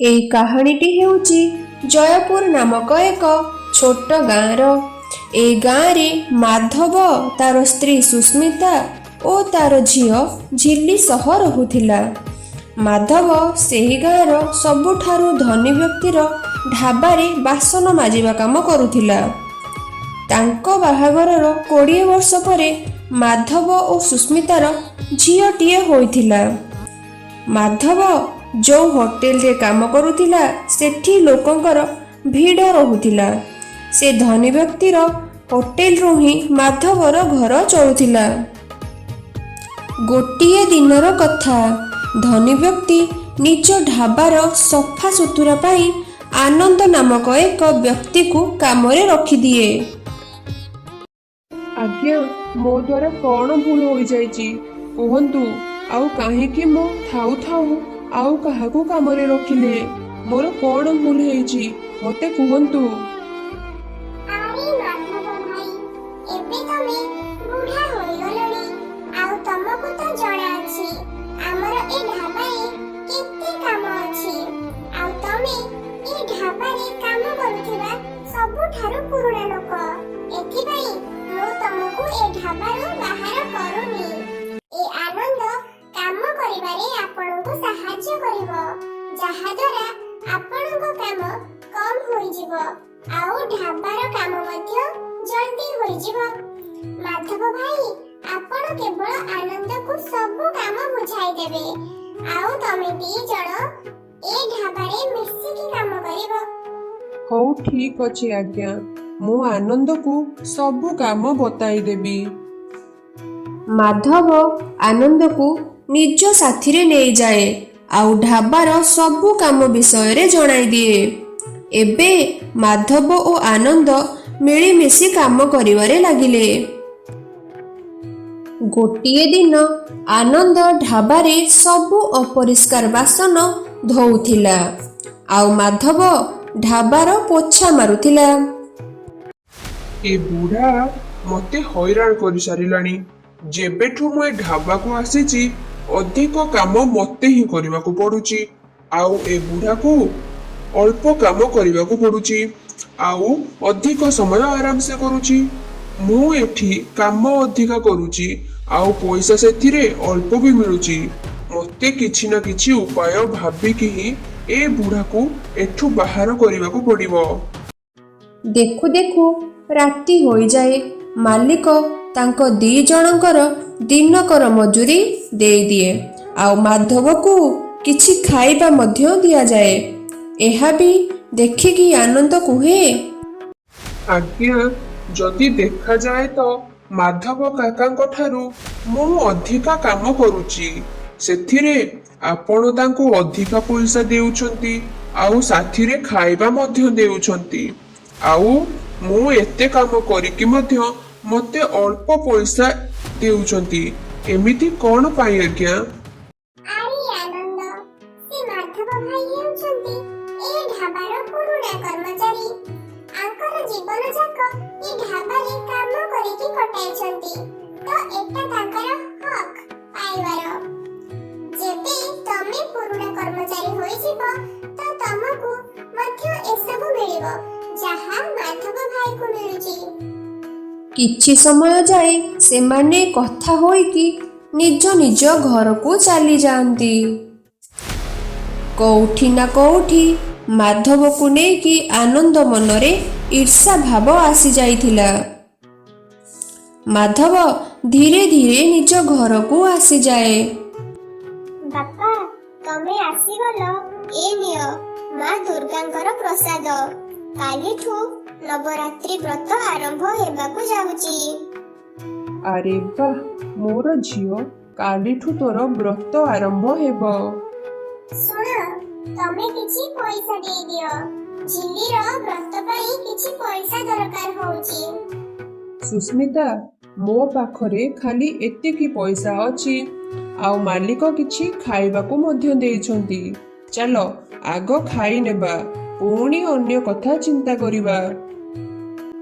ଏହି କାହାଣୀଟି ହେଉଛି ଜୟପୁର ନାମକ ଏକ ଛୋଟ ଗାଁର। ଏହି ଗାଁରେ ମାଧବ ତାର ସ୍ତ୍ରୀ ସୁସ୍ମିତା ଓ ତାର ଝିଅ ଝିଲ୍ଲୀ ସହ ରହୁଥିଲା। ମାଧବ ସେହି ଗାଁର ସବୁଠାରୁ ଧନୀ ବ୍ୟକ୍ତିର ଢାବାରେ ବାସନ ମାଜିବା କାମ କରୁଥିଲା। ତାଙ୍କ ବାହାଘରର 20 ବର୍ଷ ପରେ ମାଧବ ଓ ସୁସ୍ମିତାର ଝିଅଟିଏ ହୋଇଥିଲା। ମାଧବ ଯେଉଁ ହୋଟେଲରେ କାମ କରୁଥିଲା ସେଠି ଲୋକଙ୍କର ଭିଡ଼ ରହୁଥିଲା। ସେ ଧନୀ ବ୍ୟକ୍ତିର ହୋଟେଲରୁ ହିଁ ମାଧବର ଘର ଚଳୁଥିଲା। ଗୋଟିଏ ଦିନର କଥା, ଧନୀ ବ୍ୟକ୍ତି ନିଜ ଢାବାର ସଫା ସୁତୁରା ପାଇଁ ଆନନ୍ଦ ନାମକ ଏକ ବ୍ୟକ୍ତିକୁ କାମରେ ରଖିଦିଏ। ଆଜ୍ଞା, ମୋ ଦ୍ୱାରା କ'ଣ ଭୁଲ ହୋଇଯାଇଛି କୁହନ୍ତୁ। ଆଉ କାହିଁକି ମୁଁ ଥାଉ ଥାଉ ଆଉ କାହାକୁ କାମରେ ରଖିଲେ? ମୋର କ'ଣ ଭୁଲ ହେଇଛି ମୋତେ କୁହନ୍ତୁ। ଆରେ ମାଧବ ଭାଇ, ଏବେ ତମେ ବୁଢ଼ା ହୋଇଗଲଣି। ଆଉ ତମକୁ ତ ଜଣା ଅଛି ଆମର ଏ ଢାବାରେ କେତେ କାମ ଅଛି। ଆଉ ତମେ ଏ ଢାବାରେ କାମ କରୁଥିବା ସବୁଠାରୁ ପୁରୁଣା ଲୋକ। ଏଥିପାଇଁ ମୁଁ ତମକୁ ଏ ଢାବାରୁ ବାହାର କରୁନି। ଏ ଆନନ୍ଦ କାମ କରିବାରେ ଆପଣଙ୍କୁ ସାହାଯ୍ୟ କରିବ, ଯାହାଦ୍ୱାରା ଆପଣଙ୍କ କାମ କମ୍ ହୋଇଯିବ ଆଉ ଢାବାର କାମ ମଧ୍ୟ ଜଲ୍ଦି ହୋଇଯିବ। ମାଧବ ଭାଇ, ଆପଣ କେବଳ ଆନନ୍ଦକୁ ସବୁ କାମ ବୁଝାଇ ଦେବେ, ଆଉ ତମେ ଦି ଜଣ ଏ ଢାବାରେ ମିଶିକି କାମ କରିବ। ହଉ ଠିକ୍ ଅଛି ଆଜ୍ଞା, ମୁଁ ଆନନ୍ଦକୁ ସବୁ କାମ ବତାଇ ଦେବି। ମାଧବ ଆନନ୍ଦକୁ ନିଜ ସାଥିରେ ନେଇଯାଏ ଆଉ ଢାବାର ସବୁ କାମ ବିଷୟରେ ଜଣାଇ ଦିଏ। ଏବେ ମାଧବ ଓ ଆନନ୍ଦ ମିଳିମିଶି କାମ କରିବାରେ ଲାଗିଲେ। ଗୋଟିଏ ଦିନ ଆନନ୍ଦ ଢାବାରେ ସବୁ ଅପରିଷ୍କାର ବାସନ ଧୋଉଥିଲା ଆଉ ମାଧବ ଢାବାର ପୋଛା ମାରୁଥିଲା। ଏ ବୁଢ଼ା ମୋତେ ହଇରାଣ କରିସାରିଲାଣି। ଯେବେଠୁ ମୁଁ ଏ ଢାବାକୁ ଆସିଛି ଅଧିକ କାମ ମୋତେ ହିଁ କରିବାକୁ ପଡୁଛି। ଆଉ ଏ ବୁଢ଼ାକୁ ଅଳ୍ପ କାମ କରିବାକୁ ପଡୁଛି ଆଉ ଅଧିକ ସମୟ ଆରାମସେ କରୁଛି। ମୁଁ ଏଠି କାମ ଅଧିକା କରୁଛି ଆଉ ପଇସା ସେଥିରେ ଅଳ୍ପ ବି ମିଳୁଛି। ମୋତେ କିଛି ନା କିଛି ଉପାୟ ଭାବିକି ହିଁ ଏ ବୁଢ଼ାକୁ ଏଠୁ ବାହାର କରିବାକୁ ପଡିବ। ଦେଖୁ ଦେଖୁ ରାତି ହୋଇଯାଏ। ମାଲିକ ତାଙ୍କ 2 ଜଣଙ୍କର ଦିନକର ମଜୁରୀ ଦେଇଦିଏ ଆଉ ମାଧବକୁ କିଛି ଖାଇବା ମଧ୍ୟ ଦିଆଯାଏ। ଏହା ବି ଦେଖିକି ଆନନ୍ଦ କୁହେ, ଆଜ୍ଞା, ଯଦି ଦେଖାଯାଏ ତ ମାଧବ କାକାଙ୍କ ଠାରୁ ମୁଁ ଅଧିକା କାମ କରୁଛି। ସେଥିରେ ଆପଣ ତାଙ୍କୁ ଅଧିକା ପଇସା ଦେଉଛନ୍ତି ଆଉ ସାଥିରେ ଖାଇବା ମଧ୍ୟ ଦେଉଛନ୍ତି। ଆଉ ମୁଁ ଏତେ କାମ କରିକି ମଧ୍ୟ ମୋତେ ଅଳ୍ପ ପଇସା ଦେଉଛନ୍ତି। ଏମିତି କ'ଣ ପାଇଁ ଆଜ୍ଞା? ଆରେ ଆନନ୍ଦ, ସେ ମାଧବ ଭାଇ ହେଉଛନ୍ତି ଏ ଢାବାର ପୁରୁଣା କର୍ମଚାରୀ। ଆଙ୍କର ଜୀବନ ଯାକ ଏ ଢାବାରେ କାମ କରିକି କଟାଇଛନ୍ତି, ତ ଏଟା ତାଙ୍କର ହକ୍ ପାଇବାର। ଯେବେ ତମେ ପୁରୁଣା କର୍ମଚାରୀ ହୋଇଯିବ ତ ତମକୁ ମଧ୍ୟ ଏସବୁ ମିଳିବ, ଯାହା ମାଧବ ଭାଇକୁ ମିଳୁଛି। କିଛି ସମୟ ଯାଏ ସେମାନେ କଥା ହୋଇକି ନିଜ ନିଜ ଘରକୁ ଚାଲି ଯାଆନ୍ତି। କୋଉଠି ନା କୋଉଠି ମାଧବକୁ ନେଇକି ଆନନ୍ଦ ମନରେ ଈର୍ଷା ଭାବ ଆସିଯାଇଥିଲା। ମାଧବ ଧୀରେ ଧୀରେ ନିଜ ଘରକୁ ଆସିଯାଏ। ବାପା, ତମେ ଆସିଗଲ। ଏ ନିଅ ମା ଦୁର୍ଗାଙ୍କର ପ୍ରସାଦ। କାଲିଠୁ ନବରାତ୍ରି ବ୍ରତ ଆରମ୍ଭ ହେବାକୁ ଯାଉଛି। ଆରେ ବାଃ, ମୋର ଝିଅ, କାଲିଠୁ ତୋର ବ୍ରତ ଆରମ୍ଭ ହେବ। ଶୁଣ, ତମେ କିଛି ପଇସା ଦେଇଦିଅ। ଝିଲ୍ଲୀର ବ୍ରତ ପାଇଁ କିଛି ପଇସା ଦରକାର ହଉଛି। ସୁସ୍ମିତା, ମୋ ପାଖରେ ଖାଲି ଏତିକି ପଇସା ଅଛି ଆଉ ମାଲିକ କିଛି ଖାଇବାକୁ ମଧ୍ୟ ଦେଇଛନ୍ତି। ଚାଲ ଆଗ ଖାଇନେବା, ପୁଣି ଅନ୍ୟ କଥା ଚିନ୍ତା କରିବା।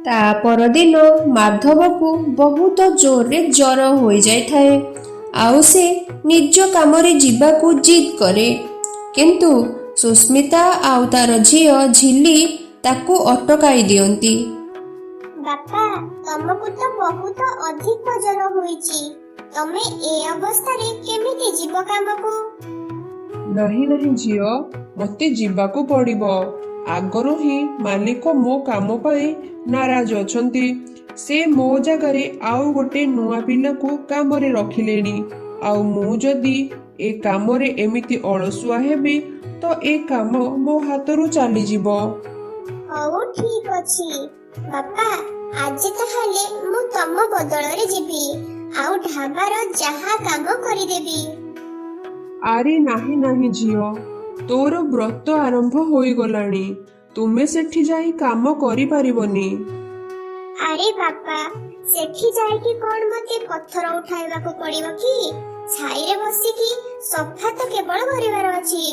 ତା ପରଦିନ ମାଧବକୁ ବହୁତ ଜୋରରେ ଜ୍ୱର ହୋଇଯାଇଥାଏ ଆଉ ସେ ନିଜ କାମରେ ଯିବାକୁ ଜିଦ୍ କରେ। କିନ୍ତୁ ସୁସ୍ମିତା ଆଉ ତାର ଝିଅ ଝିଲି ତାକୁ ଅଟକାଇ ଦିଅନ୍ତି। ବାପା, ତମକୁ ତ ବହୁତ ଅଧିକ ଜ୍ୱର ହୋଇଛି। ତମେ ଏ ଅବସ୍ଥାରେ କେମିତି ଯିବ କାମକୁ? ନାହିଁ ନାହିଁ ଝିଅ, ମତେ ଯିବାକୁ ପଡ଼ିବ। ଆଗରୁ ହିଁ ମାଲିକ ମୋ କାମ ପାଇଁ ନାରାଜ ଅଛନ୍ତି। ସେ ମୋ ଜାଗାରେ ଆଉ ଗୋଟେ ନୂଆ ପିଲାକୁ କାମରେ ରଖିଲେଣି। ଆଉ ମୁଁ ଯଦି ଏ କାମରେ ଏମିତି ଅଳସୁଆ ହେବି ତ ଏ କାମ ମୋ ହାତରୁ ଚାଲିଯିବ। ହଉ ଠିକ ଅଛି ବାପା, ଆଜି ତାହେଲେ ମୁଁ ତମ ବଦଳରେ ଯିବି ଆଉ ଢାବାର ଯାହା କାମ କରିଦେବି। ଆରେ ନାହିଁ ନାହିଁ ଝିଅ, ତୋର ବ୍ରତ ଆରମ୍ଭ ହୋଇଗଲାଣି। ତୁମେ ସେଠି ଯାଇ କାମ କରିପାରିବନି। ଆରେ ବାପା, ସେଠି ଯାଇକି କଣ ମତେ ପଥର ଉଠାଇବାକୁ ପଡିବ କି? ଛାଇରେ ବସିକି ସଫା ତ କେବଳ କରିବାର ଅଛି।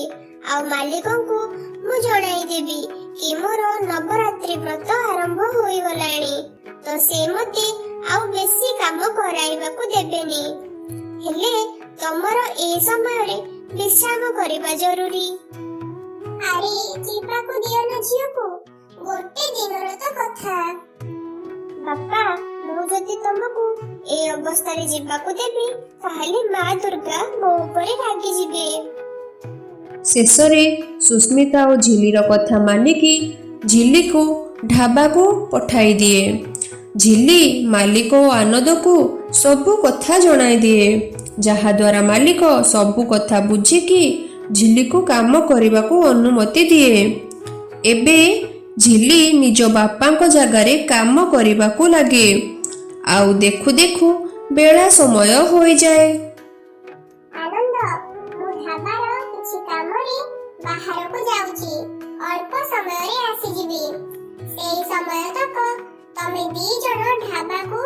ଆଉ ମାଲିକଙ୍କୁ ମୁଁ ଜଣାଇଦେବି କି ମୋର ନବରାତ୍ରି ବ୍ରତ ଆରମ୍ଭ ହୋଇଗଲାଣି। ତ ସେ ମତେ ଆଉ ବେଶୀ କାମ କରାଇବାକୁ ଦେବେନି। ହେଲେ ତମର ଏ ସମୟରେ ବିଶ୍ରାମ କରିବା ଜରୁରୀ। ଆରେ ଯିବାକୁ ଦିଅ ନା ଝିଅକୁ, ଗୋଟେ ଦିନର ତ କଥା। ବାପା, ମୁଁ ଯଦି ତମକୁ ଏ ଅବସ୍ଥାରେ ଯିବାକୁ ଦେବି ତାହେଲେ ମା ଦୁର୍ଗା ମୋ ଉପରେ ରାଗିଯିବେ। ଶେଷରେ ସୁସ୍ମିତା ଓ ଝିଲିର କଥା ମାନିକି ଝିଲିକୁ ଢାବାକୁ ପଠାଇ ଦିଏ। ଝିଲି ମାଲିକ ଓ ଆନନ୍ଦକୁ ସବୁ କଥା ଜଣାଇ ଦିଏ, ଯାହାଦ୍ୱାରା ମାଲିକ ସବୁ କଥା ବୁଝିକି ଝିଲିକୁ କାମ କରିବାକୁ ଅନୁମତି ଦିଏ। ଏବେ ଝିଲି ନିଜ ବାପାଙ୍କ ଜାଗାରେ କାମ କରିବାକୁ ଲାଗେ। ଆଉ ଦେଖୁ ଦେଖୁ ବେଳା ସମୟ ହୋଇଯାଏ। ଆନନ୍ଦ, ମୁଁ ଢାବାର କିଛି କାମରେ ବାହାରକୁ ଯାଉଛି। ଅଳ୍ପ ସମୟରେ ଆସିଯିବି। ସେଇ ସମୟ ତକ ତମେ ଦି ଜଣ ଢାବାକୁ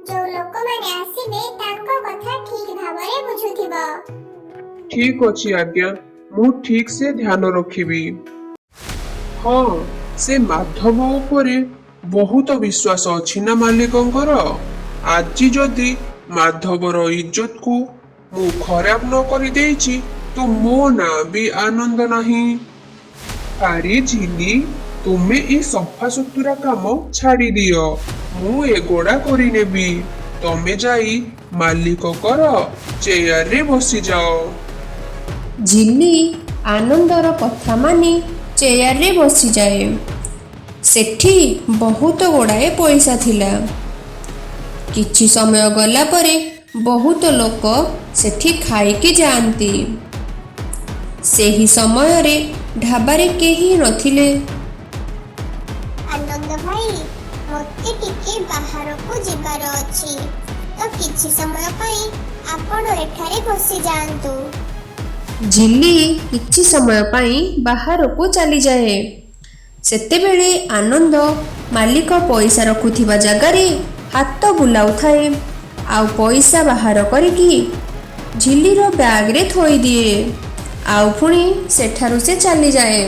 ଯୋଉ ଲୋକମାନେ ଆସିବେ ତାଙ୍କ କଥା ଠିକ ଭାବରେ ବୁଝୁଥିବ। ଠିକ ଅଛି ଆଜ୍ଞା, ମୁଁ ଠିକ ସେ ଧ୍ୟାନ ରଖିବି। ହଁ, ସେ ମାଧବ ଉପରେ ବହୁତ ବିଶ୍ୱାସ ଅଛି ନା ମାଲିକଙ୍କର। ଆଜି ଯଦି ମାଧବର ଇଜ୍ଜତକୁ ମୁଁ ଖରାପ ନ କରିଦେଇଛି ତ ମୋ ନାଁ ବି ଆନନ୍ଦ ନାହିଁ। ଆରେ ଝିଲି, ତୁମେ ଏ ସଫାସୁତୁରା କାମ ଛାଡ଼ି ଦିଅ। ମୁଁ ଏଗୁଡ଼ା କରିନେବି। ତମେ ଯାଇ ମାଲିକଙ୍କର ଚେୟାରରେ ବସିଯାଅ। ଝିଲି ଆନନ୍ଦର କଥା ମାନି ଚେୟାରରେ ବସିଯାଏ। ସେଠି ବହୁତ ଗୁଡ଼ାଏ ପଇସା ଥିଲା। କିଛି ସମୟ ଗଲା ପରେ ବହୁତ ଲୋକ ସେଠି ଖାଇକି ଯାଆନ୍ତି। ସେହି ସମୟରେ ଢାବାରେ କେହି ନଥିଲେ। ଆନନ୍ଦ ଭାଇ, ମତେ ଟିକେ ବାହାରକୁ ଯିବାର ଅଛି। ତ କିଛି ସମୟ ପାଇଁ ଆପଣ ଏଠାରେ ବସି ଯାଆନ୍ତୁ। ଝିଲି କିଛି ସମୟ ପାଇଁ ବାହାରକୁ ଚାଲିଯାଏ। ସେତେବେଳେ ଆନନ୍ଦ ମାଲିକ ପଇସା ରଖୁଥିବା ଜାଗାରେ ହାତ ବୁଲାଉଥାଏ ଆଉ ପଇସା ବାହାର କରିକି ଝିଲିର ବ୍ୟାଗରେ ଥୋଇଦିଏ। ଆଉ ପୁଣି ସେଠାରୁ ସେ ଚାଲିଯାଏ।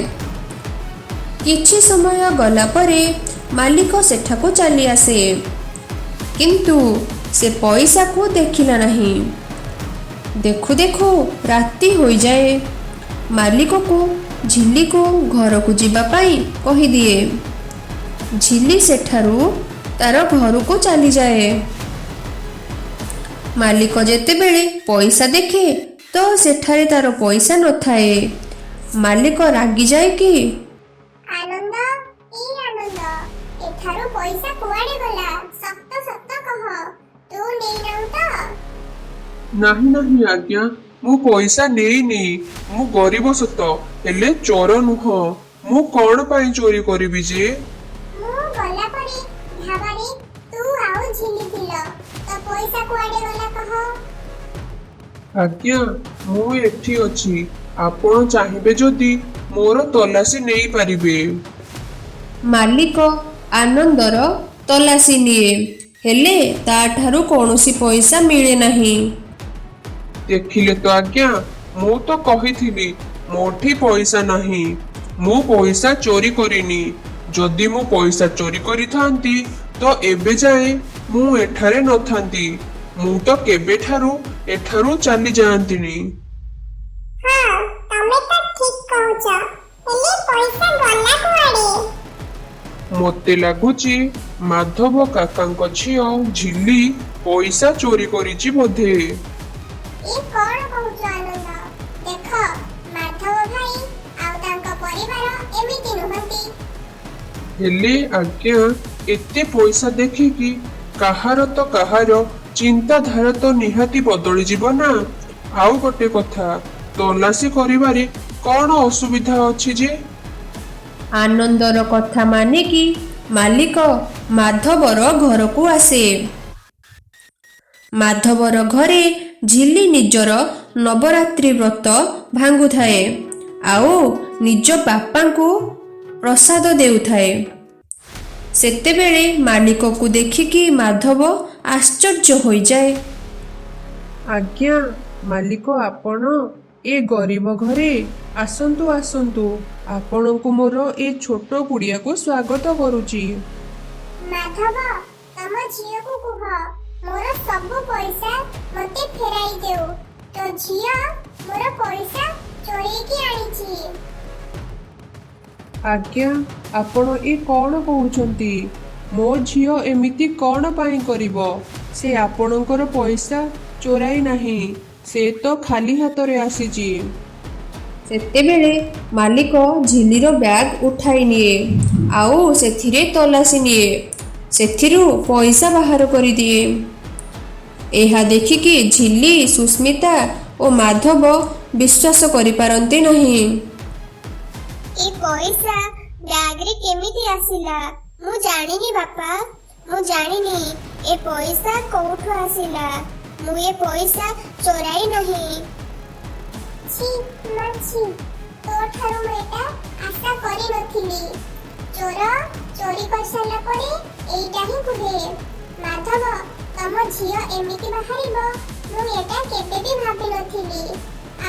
କିଛି ସମୟ ଗଲା ପରେ ମାଲିକ ସେଠାକୁ ଚାଲି ଆସେ, କିନ୍ତୁ ସେ ପଇସାକୁ ଦେଖିଲା ନାହିଁ। ଦେଖୁ ଦେଖୁ ରାତି ହୋଇଯାଏ। ମାଲିକକୁ ଝିଲିକୁ ଘରକୁ ଯିବା ପାଇଁ କହିଦିଏ। ଝିଲି ସେଠାରୁ ତାର ଘରକୁ ଚାଲିଯାଏ। ମାଲିକ ଯେତେବେଳେ ପଇସା ଦେଖେ ତ ସେଠାରେ ତାର ପଇସା ନଥାଏ। ମାଲିକ ରାଗିଯାଏ କି, ଆନନ୍ଦ, ଆନନ୍ଦ, ଏଠାରୁ ପଇସା କୁଆଡ଼େ ଗଲା? ସତ ସତ କହ, ତୁ ନେଇନାହୁଁ ତ? ନାହିଁ ନାହିଁ ଆଜ୍ଞା, ମୁଁ ପଇସା ନେଇନି। ମୁଁ ଗରିବ ସତ, ହେଲେ ଚୋର ନୁହଁ। ମୁଁ କଣ ପାଇଁ ଚୋରି କରିବି ଯେ? ମୁଁ ଗଲା ପରେ ଢାବାରେ ତୁ ଆଉ ଝିଲି ଥିଲ, ତ ପଇସା କୁଆଡ଼େ ଗଲା କହ? ଆଜ୍ଞା, ମୁଁ ଏଠି ଅଛି। ଆପଣ ଚାହିଁବେ ଯଦି ମୋର ତଲାସି ନେଇପାରିବେ। ମାଲିକ ଆନନ୍ଦର ତଲାସି ନିଏ, ହେଲେ ତାଠାରୁ କୌଣସି ପଇସା ମିଳେ ନାହିଁ। ଦେଖିଲେ ତ ଆଜ୍ଞା, ମୁଁ ତ କହିଥିଲି ମୋଠି ପଇସା ନାହିଁ। ମୁଁ ପଇସା ଚୋରି କରିନି। ଯଦି ମୁଁ ପଇସା ଚୋରି କରିଥାନ୍ତି ତ ଏବେ ଯାଏ ମୁଁ ଏଠାରେ ନଥାନ୍ତି। ମୁଁ ତ କେବେଠାରୁ ଏଠାରୁ ଚାଲି ଯାଆନ୍ତିନି। ହଁ, ତମେ ତ ଠିକ କହୁଛ। ହେଲେ ପଇସା ଗଲା କୁଆଡେ? ମୋତେ ଲାଗୁଛି ମାଧବ କାକାଙ୍କ ଝିଅ ଝିଲି ପଇସା ଚୋରି କରିଛି ବୋଧେ। ଏ କଣ କହୁଛ ଆନନ୍ଦ? ଦେଖ, ମାଧବ ଭାଇ ଆଉ ତାଙ୍କ ପରିବାର ଏମିତି ନୁହନ୍ତି। ହେଲେ ଆଜ୍ଞା, ଏତେ ପଇସା ଦେଖିକି କାହାର ତ କାହାର ଚିନ୍ତାଧାରା ତ ନିହାତି ବଦଳିଯିବ ନା। ଆଉ ଗୋଟେ କଥା, ତଲାସି କରିବାରେ କଣ ଅସୁବିଧା ଅଛି ଯେ? ଆନନ୍ଦର କଥା ମାନିକି ମାଲିକ ମାଧବର ଘରକୁ ଆସେ। ମାଧବର ଘରେ ଝିଲି ନିଜର ନବରାତ୍ରି ବ୍ରତ ଭାଙ୍ଗୁଥାଏ ଆଉ ନିଜ ବାପାଙ୍କୁ ପ୍ରସାଦ ଦେଉଥାଏ। ସେତେବେଳେ ମାଲିକକୁ ଦେଖିକି ମାଧବ ଆଶ୍ଚର୍ଯ୍ୟ ହୋଇଯାଏ। ଆଜ୍ଞା, ମାଲିକ ଆପଣ ଏ ଗରିବ ଘରେ ଆସନ୍ତୁ ଆସନ୍ତୁ। ଆପଣଙ୍କୁ ମୋର ଏ ଛୋଟ କୁଡ଼ିଆକୁ ସ୍ୱାଗତ କରୁଛି। ମାଧବ, ତମ ଝିଅକୁ କୁହ ମୋର ସବୁ ପଇସା ମୋତେ ଫେରାଇ ଦେଉ। ତୋ ଝିଅ ମୋର ପଇସା ଚୋରେଇକି ଆଣିଛି। ଆଜ୍ଞା, ଆପଣ ଏ କଣ କହୁଛନ୍ତି? ମୋ ଝିଅ ଏମିତି କଣ ପାଇଁ କରିବ? ସେ ଆପଣଙ୍କର ପଇସା ଚୋରାଇ ନାହିଁ। ସେ ତ ଖାଲି ହାତରେ ଆସିଛି। ସେତେବେଳେ ମାଲିକ ଝିଲିର ବ୍ୟାଗ ଉଠାଇ ନିଏ ଆଉ ସେଥିରେ ତଲାସି ନିଏ। ସେଥିରୁ ପଇସା ବାହାର କରିଦିଏ। ଏହା ଦେଖିକି ଝିଲି, ସୁସ୍ମିତା ଓ ମାଧବ ବିଶ୍ୱାସ କରିପାରନ୍ତି ନାହିଁ। ଏ ପଇସା ବ୍ୟାଗରେ କେମିତି ଆସିଲା? ମୁଁ ଜାଣିନି ବାପା, ମୁଁ ଜାଣିନି ଏ ପଇସା କୋଉଠୁ ଆସିଲା। ମୁଁ ଏ ପଇସା ଚୋରାଇ ନାହିଁ। ଛି ମା ଛି, ତୋଠାରୁ ମୁଁ ଏଟା ଆଶା କରିନଥିଲି। ଚୋର ଚୋରି କରିସାରିଲା ପରେ ଏଇଟା ହିଁ କୁହେ। ମାଧବ, ତମ ଝିଅ ଏମିତି ବାହାରିବ ମୁଁ ଏଟା କେବେ ବି ଭାବିନଥିଲି।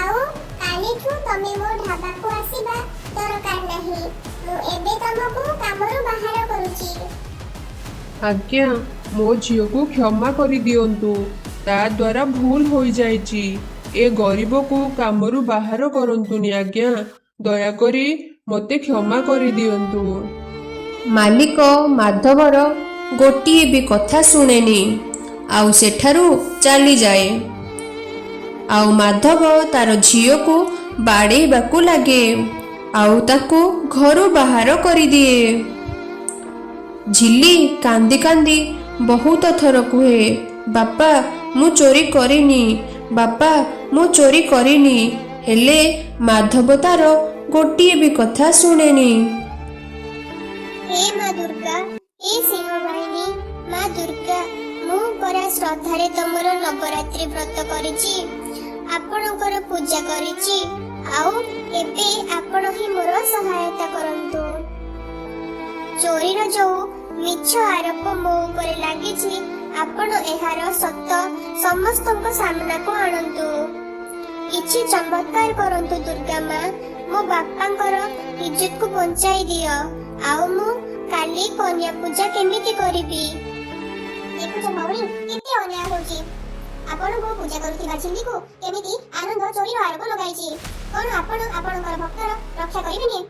ଆଉ କାଲିଠୁ ତମେ ମୋ ଢାବାକୁ ଆସିବା ଦରକାର ନାହିଁ। ମୁଁ ଏବେ ତମକୁ କାମରୁ ବାହାର କରୁଛି। ଆଜ୍ଞା, ମୋ ଝିଅକୁ କ୍ଷମା କରିଦିଅନ୍ତୁ। ତା ଦ୍ୱାରା ଭୁଲ ହୋଇଯାଇଛି। ଏ ଗରିବକୁ କାମରୁ ବାହାର କରନ୍ତୁନି ଆଜ୍ଞା। ଦୟାକରି ମୋତେ କ୍ଷମା କରିଦିଅନ୍ତୁ। ମାଲିକ ମାଧବର ଗୋଟିଏ ବି କଥା ଶୁଣେନି ଆଉ ସେଠାରୁ ଚାଲିଯାଏ। ଆଉ ମାଧବ ତାର ଝିଅକୁ ବାଡ଼େଇବାକୁ ଲାଗେ ଆଉ ତାକୁ ଘରୁ ବାହାର କରିଦିଏ। ଝିଲି କାନ୍ଦି କାନ୍ଦି ବହୁତ ଥର କୁହେ, ବାପା ମୁଁ ଚୋରି କରିନି, ବାପା ମୁଁ ଚୋରି କରିନି। ହେଲେ ମାଧବ ତାର ଗୋଟିଏ ବି କଥା ଶୁଣେନି। ହେ ମା ଦୁର୍ଗା, ଏ ସିଂହ ବାହିନୀ, ମା ଦୁର୍ଗା, ମୁଁ ପରା ଶ୍ରଦ୍ଧାରେ ତମର ନବରାତ୍ରି ବ୍ରତ କରିଛି, ଆପଣଙ୍କର ପୂଜା କରିଛି। ଆଉ ଏବେ ଆପଣ ହିଁ ମୋର ସହାୟତା କରନ୍ତୁ। ଚୋରିର ଯୋଉ ମିଛ ଆରୋପ ମୋ ଉପରେ ଲାଗିଛି, ଆପଣ ଏହାର ସତ ସମସ୍ତଙ୍କ ସାମ୍ନାକୁ ଆଣନ୍ତୁ। କିଛି ଚମତ୍କାର କରନ୍ତୁ ଦୁର୍ଗା ମା, ମୋ ବାପାଙ୍କର ଇଜ୍ଜତକୁ ବଞ୍ଚାଇ ଦିଅ। ଆଉ ମୁଁ କାଲି କନ୍ୟା ପୂଜା କେମିତି କରିବି? ଦେଖୁଛ ଭଉଣୀ, କେତେ ଅନ୍ୟାୟ ହେଉଛି। ଆପଣଙ୍କୁ ପୂଜା କରୁଥିବା ଝିଲିକୁ କେମିତି ଆନନ୍ଦ ଚୋରିର ଆରୋପ ଲଗାଇଛି। କଣ ଆପଣ ଆପଣଙ୍କର ଭକ୍ତର ରକ୍ଷା କରିବେନି?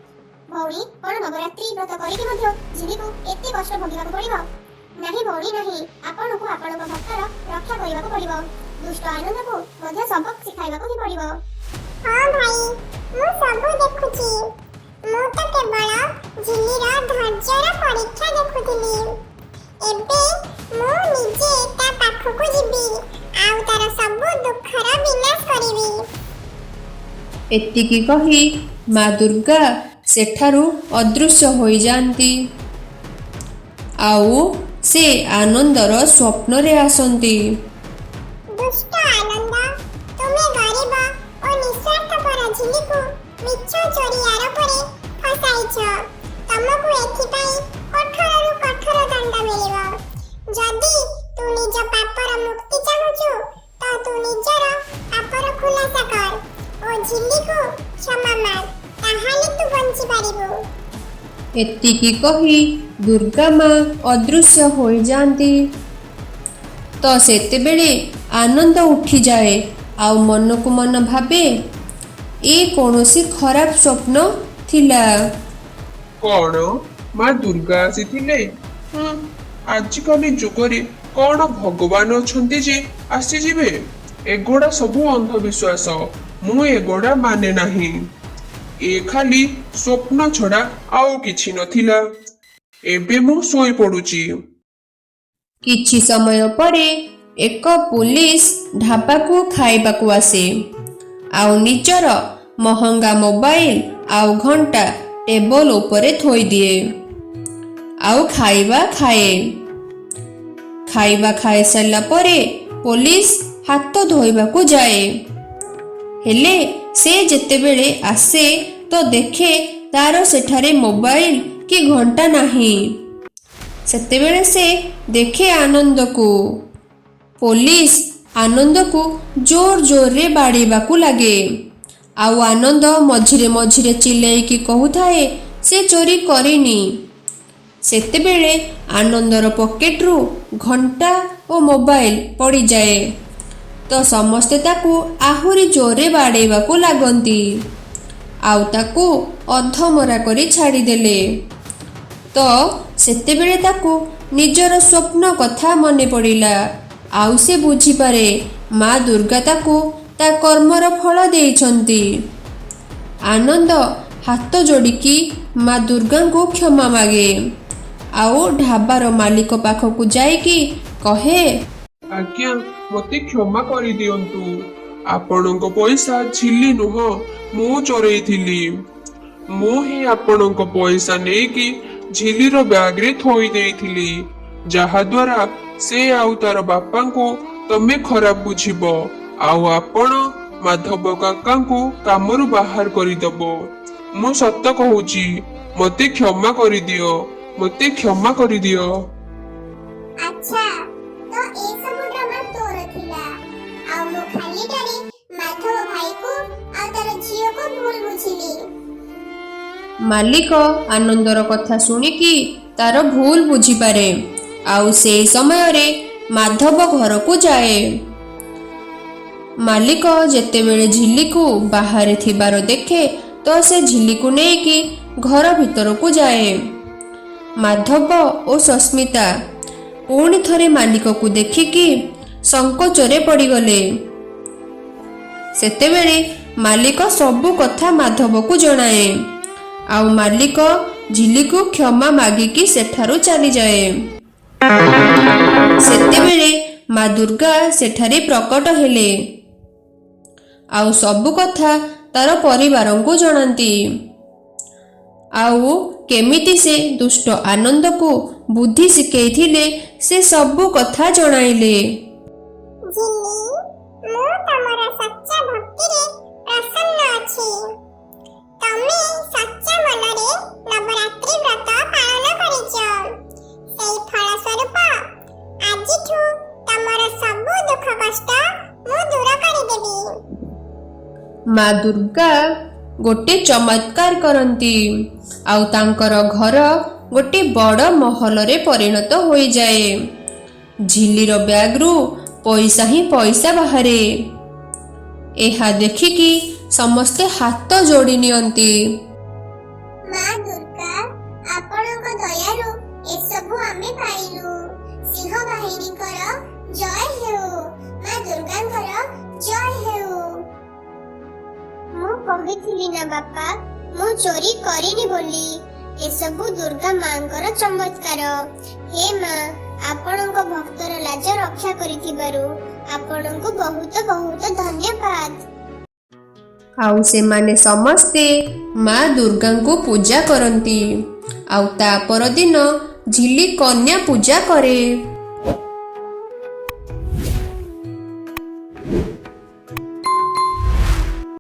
ଭଉଣୀ, କଣ ନବରାତ୍ରି ବ୍ରତ କରିକି ମଧ୍ୟ ଝିଲିକୁ ଏତେ କଷ୍ଟ ଭୋଗିବାକୁ ପଡ଼ିବ? ନାହିଁ ଭଉଣୀ ନାହିଁ, ଆପଣଙ୍କୁ ଆପଣଙ୍କ ଭକ୍ତର ରକ୍ଷା କରିବାକୁ ପଡ଼ିବ। ଦୁଷ୍ଟ ଆନନ୍ଦକୁ ମଧ୍ୟ ସବକ ଶିଖାଇବାକୁ ହିଁ ପଡ଼ିବ। ହଁ ଭାଇ, ମୁଁ ସବୁ ଦେଖୁଛି। ମୁଁ ତ କେବଳ ଝିଲିର ଧୈର୍ଯ୍ୟର ପରୀକ୍ଷା ଦେଖୁଥିଲି। ଏବେ ମୁଁ ନିଜେ ତା ପାଖକୁ ଯିବି ଆଉ ତାର ସବୁ ଦୁଃଖର ବିନାଶ କରିବି। ଏତିକି କହି ମା ଦୁର୍ଗା ସେଠାରୁ ଅଦୃଶ୍ୟ ହୋଇଯାଆନ୍ତି ଆଉ ସେ ଆନନ୍ଦର ସ୍ୱପ୍ନରେ ଆସନ୍ତି। ଦୁଷ୍ଟ ଆନନ୍ଦ, ତୁମେ ଗରିବ ଓ ନିଃସ୍ୱାର୍ଥପର ଝିଲିକୁ ମିଛ ଚୋରି ଆରୋପରେ ଫସାଇଛ। ତମକୁ ଏଥିପାଇଁ କଠୋରରୁ କଠୋର ଦଣ୍ଡ ମିଳିବ। ଯଦି ତୁ ନିଜ ପାପର ମୁକ୍ତି ଚାହୁଁଛୁ, ତ ତୁ ନିଜର ପାପର ଖୁଲାସା କର ଓ ଝିଲିକୁ କ୍ଷମା ମାଗ, ତାହେଲେ ତୁ ବଞ୍ଚି ପାରିବୁ। ଏତିକି କହି ଦୁର୍ଗା ମା ଅଦୃଶ୍ୟ ହୋଇଯାଆନ୍ତି। ତ ସେତେବେଳେ ଆନନ୍ଦ ଉଠିଯାଏ ଆଉ ମନକୁ ମନ ଭାବେ, ଏ କୌଣସି ଖରାପ ସ୍ୱପ୍ନ ଥିଲା। କଣ ମା ଦୁର୍ଗା ଆସିଥିଲେ? ଆଜିକାଲି ଯୁଗରେ କଣ ଭଗବାନ ଅଛନ୍ତି ଯେ ଆସିଯିବେ? ଏଗୁଡା ସବୁ ଅନ୍ଧବିଶ୍ୱାସ। ମୁଁ ଏଗୁଡା ମାନେ ନାହିଁ। ଏ ଖାଲି ସ୍ୱପ୍ନ ଛଡା ଆଉ କିଛି ନଥିଲା। ଏବେ ମୁଁ ଶୋଇ ପଡୁଛି। କିଛି ସମୟ ପରେ ଏକ ପୋଲିସ ଢାବାକୁ ଖାଇବାକୁ ଆସେ ଆଉ ନିଜର ମହଙ୍ଗା ମୋବାଇଲ ଆଉ ଘଣ୍ଟା ଟେବଲ ଉପରେ ଥୋଇଦିଏ ଆଉ ଖାଇବା ଖାଏ। ଖାଇବା ଖାଇସାରିଲା ପରେ ପୋଲିସ ହାତ ଧୋଇବାକୁ ଯାଏ। ହେଲେ ସେ ଯେତେବେଳେ ଆସେ ତ ଦେଖେ ତାର ସେଠାରେ ମୋବାଇଲ କି ଘଣ୍ଟା ନାହିଁ। ସେତେବେଳେ ସେ ଦେଖେ ଆନନ୍ଦକୁ। ପୋଲିସ ଆନନ୍ଦକୁ ଜୋର ଜୋରରେ ବାଡ଼େଇବାକୁ ଲାଗେ ଆଉ ଆନନ୍ଦ ମଝିରେ ମଝିରେ ଚିଲେଇକି କହୁଥାଏ ସେ ଚୋରି କରିନି। ସେତେବେଳେ ଆନନ୍ଦର ପକେଟରୁ ଘଣ୍ଟା ଓ ମୋବାଇଲ ପଡ଼ିଯାଏ ତ ସମସ୍ତେ ତାକୁ ଆହୁରି ଜୋରରେ ବାଡ଼େଇବାକୁ ଲାଗନ୍ତି ଆଉ ତାକୁ ଅଧମରା କରି ଛାଡ଼ିଦେଲେ। ତ ସେତେବେଳେ ତାକୁ ନିଜର ସ୍ୱପ୍ନ କଥା ମନେ ପଡ଼ିଲା ଆଉ ସେ ବୁଝିପାରେ ମା ଦୁର୍ଗା ତାକୁ ତା କର୍ମର ଫଳ ଦେଇଛନ୍ତି। ଆନନ୍ଦ ହାତ ଯୋଡ଼ିକି ମା ଦୁର୍ଗାଙ୍କୁ କ୍ଷମା ମାଗେ ଆଉ ଢାବାର ମାଲିକ ପାଖକୁ ଯାଇକି କହେ, ଆଜ୍ଞା, ମୋତେ କ୍ଷମା କରିଦିଅନ୍ତୁ। ଆପଣଙ୍କ ପଇସା ଝିଲି ନୁହଁ, ମୁଁ ଚୋରେଇଥିଲି। ମୁଁ ହିଁ ଆପଣଙ୍କ ପଇସା ନେଇକି ଝିଲିର ବ୍ୟାଗରେ ଥୋଇ ଦେଇଥିଲି, ଯାହାଦ୍ୱାରା ସେ ଆଉ ତାର ବାପାଙ୍କୁ ତମେ ଖରାପ ବୁଝିବ ଆଉ ଆପଣ ମାଧବ କାକାଙ୍କୁ କାମରୁ ବାହାର କରିଦବ। ମୁଁ ସତ କହୁଛି, ମୋତେ କ୍ଷମା କରିଦିଅ, ମୋତେ କ୍ଷମା କରିଦିଅ। ଆଚ୍ଛା, ତ ଏ ସବୁ ଡ୍ରାମା ତୋର ଥିଲା ଆଉ ମୁଁ ଖାଲିଟାରେ ମାଧବ ଭାଇକୁ ଆଉ ତାର ଝିଅକୁ ଭୁଲ ବୁଝିଲି। ମାଲିକ ଆନନ୍ଦର କଥା ଶୁଣିକି ତାର ଭୁଲ ବୁଝିପାରେ ଆଉ ସେହି ସମୟରେ ମାଧବ ଘରକୁ ଯାଏ। ମାଲିକ ଯେତେବେଳେ ଝିଲିକୁ ବାହାରେ ଥିବାର ଦେଖେ ତ ସେ ଝିଲିକୁ ନେଇକି ଘର ଭିତରକୁ ଯାଏ। ମାଧବ ଓ ସସ୍ମିତା ପୁଣି ଥରେ ମାଲିକକୁ ଦେଖିକି ସଙ୍କୋଚରେ ପଡ଼ିଗଲେ। ସେତେବେଳେ ମାଲିକ ସବୁ କଥା ମାଧବକୁ ଜଣାଏ ଆଉ ମାଲିକ ଝିଲିକୁ କ୍ଷମା ମାଗିକି ସେଠାରୁ ଚାଲିଯାଏ। ସେତେବେଳେ ମା ଦୁର୍ଗା ସେଠାରେ ପ୍ରକଟ ହେଲେ ଆଉ ସବୁ କଥା ତାର ପରିବାରଙ୍କୁ ଜଣାନ୍ତି ଆଉ କେମିତି ସେ ଦୁଷ୍ଟ ଆନନ୍ଦକୁ ବୁଦ୍ଧି ଶିଖେଇଥିଲେ ସେ ସବୁ କଥା ଜଣାଇଲେ। ଝିଲି, ମୁଁ ତମର ସଚ୍ଚା ଭକ୍ତିରେ ପ୍ରସନ୍ନ ଅଛି। ତମେ ସଚ୍ଚା ମନରେ ନବରାତ୍ରି ବ୍ରତ ପାଳନ କରିଛ। ସେଇ ଫଳ ସ୍ୱରୂପ ଆଜିଠୁ ତମର ସବୁ ଦୁଃଖ କଷ୍ଟ ମୁଁ ଦୂର କରିଦେବି। ମା ଦୁର୍ଗା ଗୋଟେ ଚମତ୍କାର କରନ୍ତି ଆଉ ତାଙ୍କର ଘର ଗୋଟେ ବଡ଼ ମହଲରେ ପରିଣତ ହୋଇଯାଏ। ଝିଲିର ବ୍ୟାଗରୁ ପଇସା ହିଁ ପଇସା ବାହାରେ। ଏହା ଦେଖିକି ସମସ୍ତେ ହାତ ଯୋଡ଼ି ନିଅନ୍ତି। ମା ଦୁର୍ଗା, ଆପଣଙ୍କ ଦୟାରୁ ଏସବୁ ଆମେ ପାଇଲୁ। ସିଂହ ବାହିନୀଙ୍କର ଜୟ ହେଉ, ମା ଦୁର୍ଗାଙ୍କର ଜୟ ହେଉ। ମୁଁ କହିଥିଲି ନା ବାପା, ମୁଁ ଚୋରି କରିନି ବୋଲି। ଏସବୁ ଦୁର୍ଗା ମାଙ୍କର ଚମତ୍କାର। ହେ ମା, ଆପଣଙ୍କ ଭକ୍ତର ଲାଜ ରକ୍ଷା କରିଥିବାରୁ ଆପଣଙ୍କୁ ବହୁତ ବହୁତ ଧନ୍ୟବାଦ। ଆଉ ସେମାନେ ସମସ୍ତେ ମା ଦୁର୍ଗାଙ୍କୁ ପୂଜା କରନ୍ତି ଆଉ ତା ପରଦିନ ଝିଲି କନ୍ୟା ପୂଜା କରେ।